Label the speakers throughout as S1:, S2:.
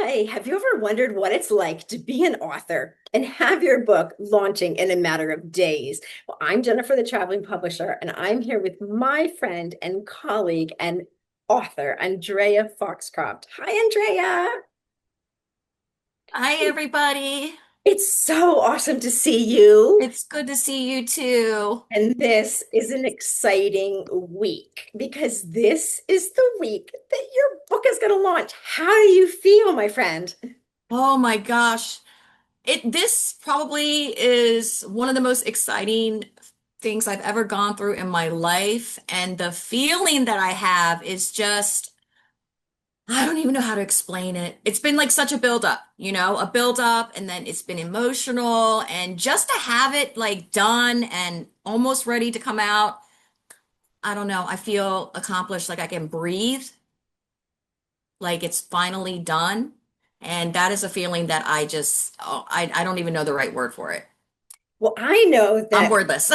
S1: Hi, have you ever wondered what it's like to be an author and have your book launching in a matter of days? Well, I'm Jennifer, the traveling publisher, and I'm here with my friend and colleague and author, Andrea Foxcroft. Hi, Andrea.
S2: Hi, everybody.
S1: It's so awesome to see you.
S2: It's good to see you too.
S1: And this is an exciting week because this is the week that your book is going to launch. How do you feel, my friend?
S2: Oh my gosh. This probably is one of the most exciting things I've ever gone through in my life. And the feeling that I have is just, I don't even know how to explain it. It's been like such a buildup, a buildup, and then it's been emotional. And just to have it like done and almost ready to come out, I don't know. I feel accomplished, like I can breathe, like it's finally done. And that is a feeling that I don't even know the right word for it.
S1: Well, I know
S2: I'm
S1: that
S2: wordless.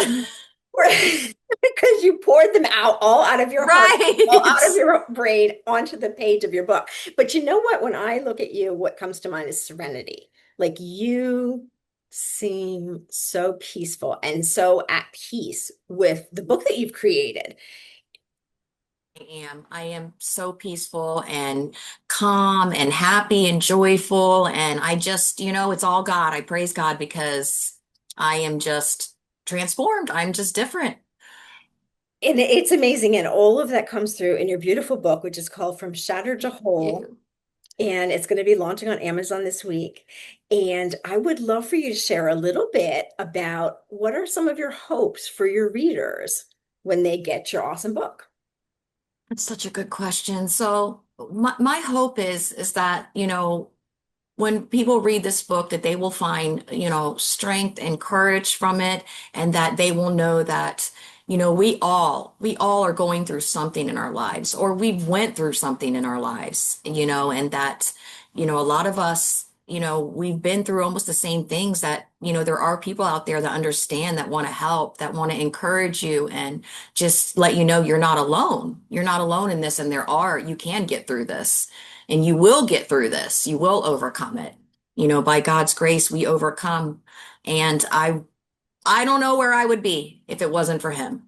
S1: because you poured them out all out of your heart, all out of
S2: Right.
S1: your brain onto the page of your book. But you know what? When I look at you, what comes to mind is serenity. Like you seem so peaceful and so at peace with the book that you've created.
S2: I am. I am so peaceful and calm and happy and joyful. And I just, it's all God. I praise God because I am just transformed. I'm just different.
S1: And it's amazing. And all of that comes through in your beautiful book, which is called From Shattered to
S2: Thank
S1: Whole.
S2: you.
S1: And it's going to be launching on Amazon this week. And I would love for you to share a little bit about what are some of your hopes for your readers when they get your awesome book.
S2: That's such a good question. So my hope is that, when people read this book that they will find, strength and courage from it, and that they will know that, we all are going through something in our lives, or we went through something in our lives, and that, a lot of us, we've been through almost the same things, that, there are people out there that understand, that want to help, that want to encourage you and just let you know you're not alone. You're not alone in this, and you can get through this. And you will get through this. You will overcome it. By God's grace, we overcome. And I don't know where I would be if it wasn't for him.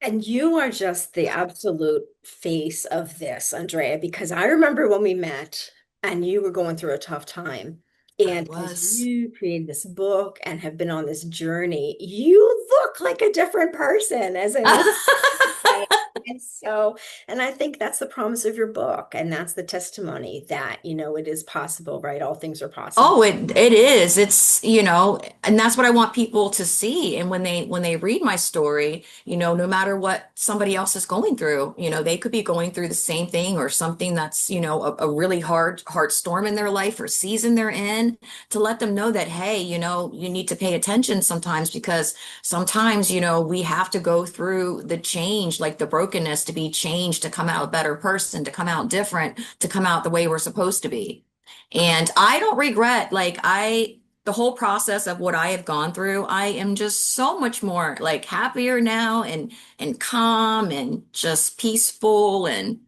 S1: And you are just the absolute face of this, Andrea, because I remember when we met and you were going through a tough time.
S2: I
S1: And as
S2: was.
S1: you created this book and have been on this journey, you look like a different person, as in this. And so, and I think that's the promise of your book, and that's the testimony that, it is possible, right? All things are possible.
S2: Oh, it is. It's, and that's what I want people to see. And when they read my story, no matter what somebody else is going through, they could be going through the same thing, or something that's, a really hard storm in their life or season they're in, to let them know that, hey, you need to pay attention sometimes, because sometimes, we have to go through the change, like the brokenness, to be changed, to come out a better person, to come out different, to come out the way we're supposed to be. And I don't regret, the whole process of what I have gone through. I am just so much more like happier now, and calm and just peaceful. And,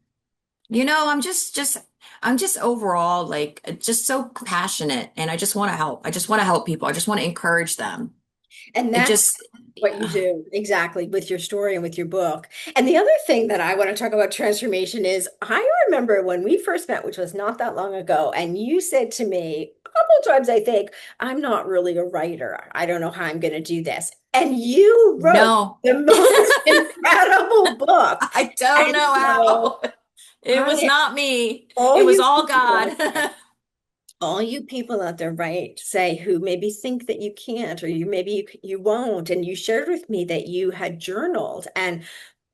S2: I'm just overall like just so compassionate, and I just want to help. I just want to help people. I just want to encourage them.
S1: And
S2: It
S1: that's
S2: just,
S1: what you
S2: yeah.
S1: do exactly with your story and with your book. And the other thing that I want to talk about transformation is I remember when we first met, which was not that long ago, and you said to me a couple times, I think, I'm not really a writer. I don't know how I'm going to do this. And you wrote
S2: No,
S1: the most incredible book.
S2: I don't
S1: And
S2: know
S1: so
S2: how. It was
S1: I,
S2: not me.
S1: all
S2: It was
S1: you
S2: all
S1: people
S2: God.
S1: out there, all you people out there, right, say who maybe think that you can't or you won't, and you shared with me that you had journaled, and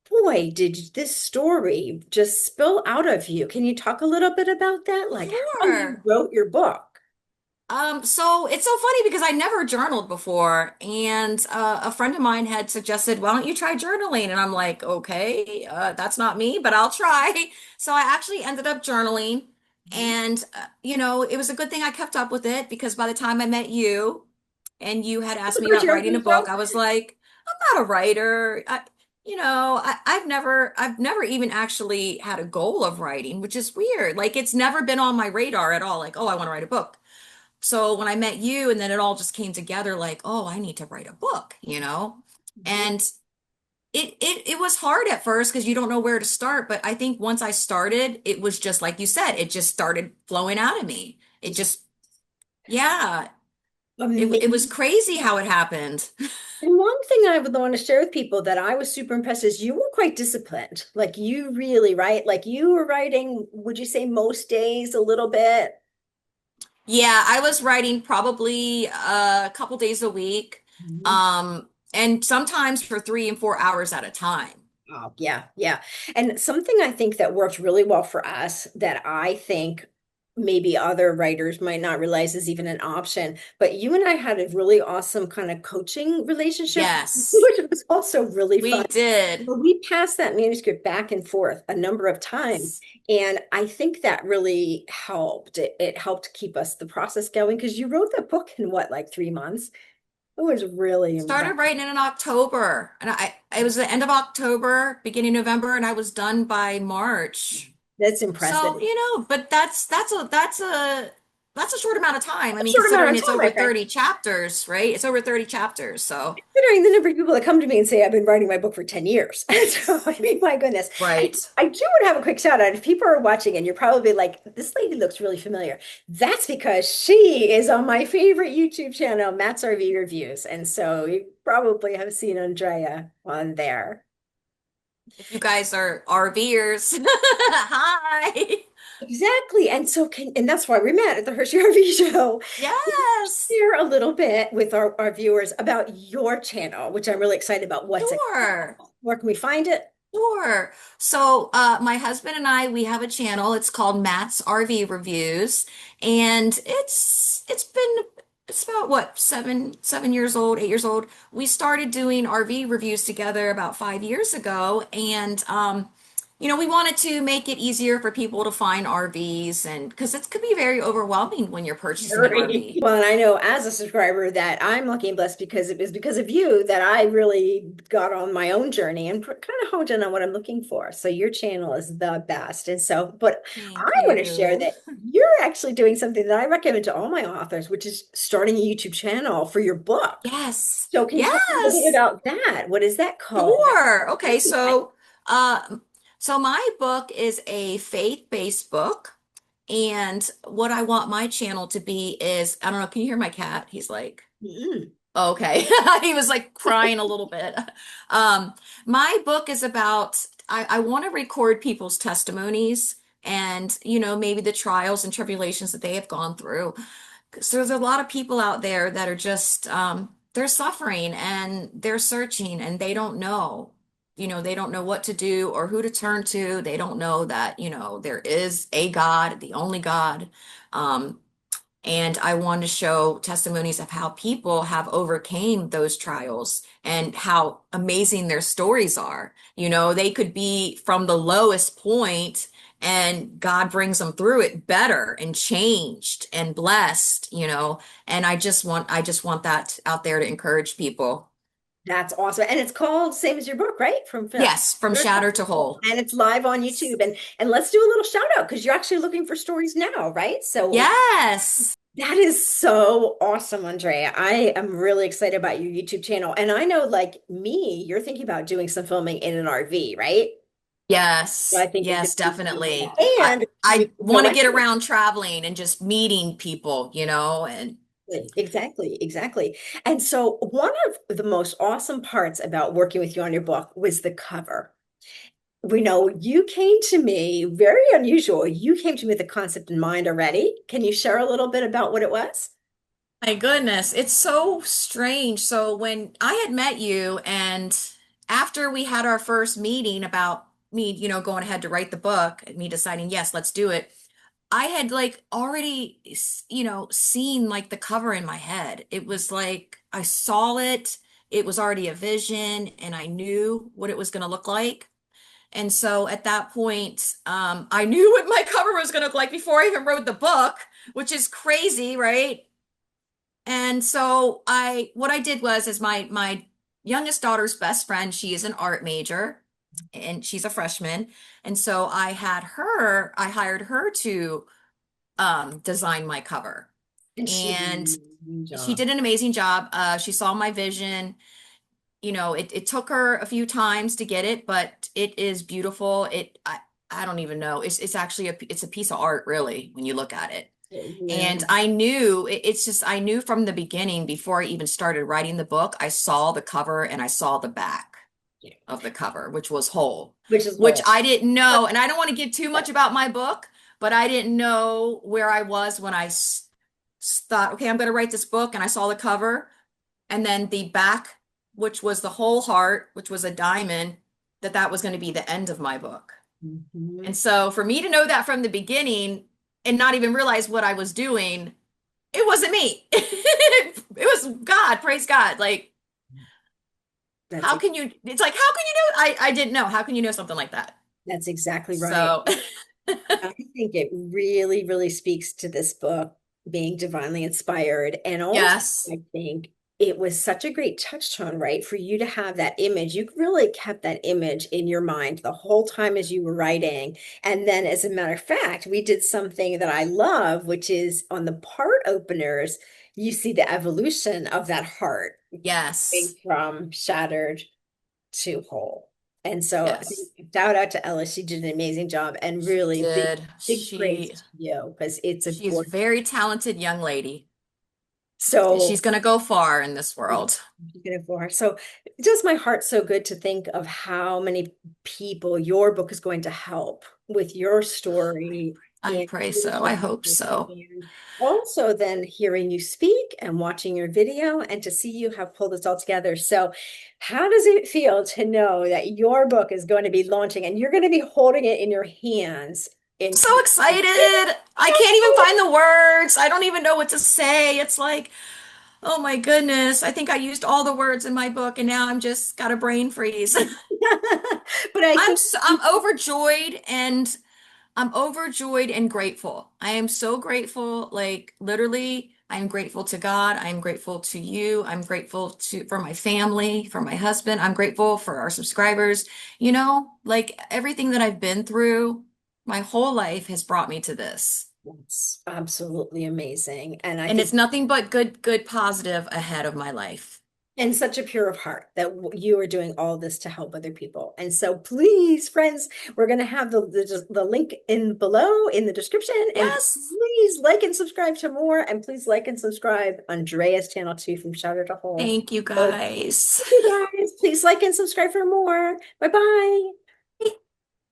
S1: boy, did this story just spill out of you. Can you talk a little bit about that, like how you
S2: Sure.
S1: wrote your book?
S2: So it's so funny because I never journaled before, and a friend of mine had suggested, "Why don't you try journaling?" And I'm like, "Okay, that's not me, but I'll try." So I actually ended up journaling,
S1: Mhm.
S2: and it was a good thing I kept up with it, because by the time I met you, and you had asked me
S1: First
S2: about
S1: year
S2: writing a
S1: or so?
S2: book, I was like, "I'm not a writer." I've never even actually had a goal of writing, which is weird. Like it's never been on my radar at all. Like, oh, I want to write a book. So when I met you and then it all just came together like, oh, I need to write a book.
S1: Mhm.
S2: And it was hard at first because you don't know where to start, but I think once I started, it was just like you said, it just started flowing out of me. It just, yeah, it was
S1: Amazing.
S2: crazy how it happened.
S1: And one thing I would want to share with people that I was super impressed is you were quite disciplined. Like you really, right? Like you were writing, would you say most days a little bit?
S2: Yeah, I was writing probably a couple days a week,
S1: Mhm.
S2: um, and sometimes for 3 and 4 hours at a time.
S1: Oh, yeah, yeah. And something I think that worked really well for us that I think maybe other writers might not realize is even an option, but you and I had a really awesome kind of coaching relationship,
S2: Yes,
S1: which was also really fun.
S2: we did.
S1: But we passed that manuscript back and forth a number of times.
S2: Yes.
S1: And I think that really helped. It helped keep us the process going because you wrote that book in what, like 3 months? It was really
S2: Started
S1: impressive.
S2: writing it in October, and it was the end of October, beginning November, and I was done by March.
S1: That's impressive.
S2: So, but that's a short amount of time. I
S1: A
S2: mean,
S1: short amount
S2: considering
S1: of
S2: it's
S1: time,
S2: over
S1: my friend.
S2: 30 chapters, right? It's over 30 chapters. So,
S1: Considering the number of people that come to me and say, I've been writing my book for 10 years. So, I mean, my goodness.
S2: right.
S1: I do want to have a quick shout out. If people are watching and you're probably like, this lady looks really familiar, that's because she is on my favorite YouTube channel, Matt's RV Reviews. And so you probably have seen Andrea on there.
S2: If you guys are RVers, hi.
S1: Exactly. And so and that's why we met at the Hershey RV show.
S2: Yes,
S1: Share a little bit with our viewers about your channel, which I'm really excited about. What's it
S2: sure.
S1: called? Where can we find it?
S2: Sure. So, my husband and I, we have a channel. It's called Matt's RV Reviews, and it's about what, 7 years old, 8 years old. We started doing RV reviews together about 5 years ago, and we wanted to make it easier for people to find RVs, and because it could be very overwhelming when you're purchasing an
S1: Very
S2: RV.
S1: well, and I know as a subscriber that I'm lucky and blessed because it was because of you that I really got on my own journey and kind of honed in on what I'm looking for. So your channel is the best. And so, but I
S2: Thank
S1: want to share
S2: you.
S1: that you're actually doing something that I recommend to all my authors, which is starting a YouTube channel for your book.
S2: Yes.
S1: So can you tell me a little bit
S2: Yes.
S1: about that? What is that called?
S2: Sure. Okay, uh so my book is a faith-based book, and what I want my channel to be is, I don't know, can you hear my cat? He's like,
S1: Mm,
S2: okay. He was like crying a little bit. Um, my book is about, I want to record people's testimonies and, maybe the trials and tribulations that they have gone through. So there's a lot of people out there that are just they're suffering and they're searching and they don't know. They don't know what to do or who to turn to. They don't know that, there is a God, the only God. Um, and I want to show testimonies of how people have overcame those trials and how amazing their stories are. They could be from the lowest point and God brings them through it better and changed and blessed. And I just want that out there to encourage people.
S1: that's awesome. And it's called same as your book, right? From
S2: Yes, from
S1: Shatter to
S2: shatter to
S1: Whole.
S2: whole.
S1: And it's live on
S2: Yes.
S1: YouTube. And let's do a little shout out because you're actually looking for stories now, right? So
S2: Yes.
S1: that is so awesome, Andrea. I am really excited about your YouTube channel. And I know, like me, you're thinking about doing some filming in an RV, right? So I
S2: Yes,
S1: think we could
S2: yes,
S1: do something like
S2: definitely.
S1: that.
S2: I
S1: And you
S2: I
S1: can
S2: want to
S1: direct
S2: get
S1: it.
S2: around traveling and just meeting people, and
S1: Exactly, exactly. And so one of the most awesome parts about working with you on your book was the cover. We know you came to me, very unusual. You came to me with a concept in mind already. Can you share a little bit about what it was?
S2: my goodness, it's so strange. So when I had met you and after we had our first meeting about me, going ahead to write the book, me deciding, yes, let's do it. I had like already, seen like the cover in my head. It was like I saw it. It was already a vision and I knew what it was going to look like. And so at that point, I knew what my cover was going to look like before I even wrote the book, which is crazy, right? And so what I did was, is my youngest daughter's best friend. She is an art major and she's a freshman. And so I hired her to design my cover.
S1: And she did
S2: And
S1: an amazing
S2: she
S1: job.
S2: did an amazing job. She saw my vision. It took her a few times to get it, but it is beautiful. I don't even know. It's actually it's a piece of art, really, when you look at it.
S1: It
S2: And
S1: really,
S2: I knew it's just I knew from the beginning before I even started writing the book, I saw the cover and I saw the back
S1: yeah,
S2: of the cover, which was whole,
S1: which is
S2: which
S1: whole.
S2: I didn't know. And I don't want to give too much about my book, but I didn't know where I was when thought, okay, I'm going to write this book. And I saw the cover and then the back, which was the whole heart, which was a diamond, that was going to be the end of my book.
S1: Mhm.
S2: And so for me to know that from the beginning and not even realize what I was doing, it wasn't me. It was God, praise God. Like,
S1: That's
S2: how can you, it's like, how can you know? I didn't know. How can you know something like that?
S1: that's exactly right.
S2: So,
S1: I think it really, really speaks to this book being divinely inspired. And also,
S2: yes,
S1: I think it was such a great touchstone, right? For you to have that image. You really kept that image in your mind the whole time as you were writing. And then, as a matter of fact, we did something that I love, which is on the part openers, you see the evolution of that heart going
S2: yes,
S1: from shattered to whole. And so
S2: yes,
S1: shout out to Ella. She did an amazing job and
S2: she
S1: really
S2: did.
S1: big praise to you because it's a
S2: She's a
S1: gorgeous.
S2: very talented young lady. She's
S1: So
S2: going to go far in this world.
S1: for her. So it does my heart so good to think of how many people your book is going to help with your story
S2: I
S1: and
S2: pray
S1: your
S2: so. I hope so.
S1: and also then hearing you speak and watching your video and to see you have pulled this all together. So how does it feel to know that your book is going to be launching and you're going to be holding it in your hands in
S2: So excited. I can't even find the words. I don't even know what to say. It's like, oh my goodness. I think I used all the words in my book and now I'm just got a brain freeze.
S1: but I think
S2: I'm overjoyed and I'm overjoyed and grateful. I am so grateful. Like literally, I'm grateful to God. I'm grateful to you. I'm grateful to for my family, for my husband. I'm grateful for our subscribers. Like everything that I've been through, my whole life has brought me to this.
S1: it's absolutely amazing. And I
S2: And
S1: think
S2: it's nothing but good, positive ahead of my life.
S1: and such a pure of heart that you are doing all this to help other people. And so please, friends, we're going to have the link in below in the description. And
S2: Yes.
S1: please like and subscribe to more. And please like and subscribe on Andrea's channel too, from Shatter to Whole.
S2: Thank you
S1: So,
S2: guys.
S1: thank you guys. Please like and subscribe for more. Bye bye.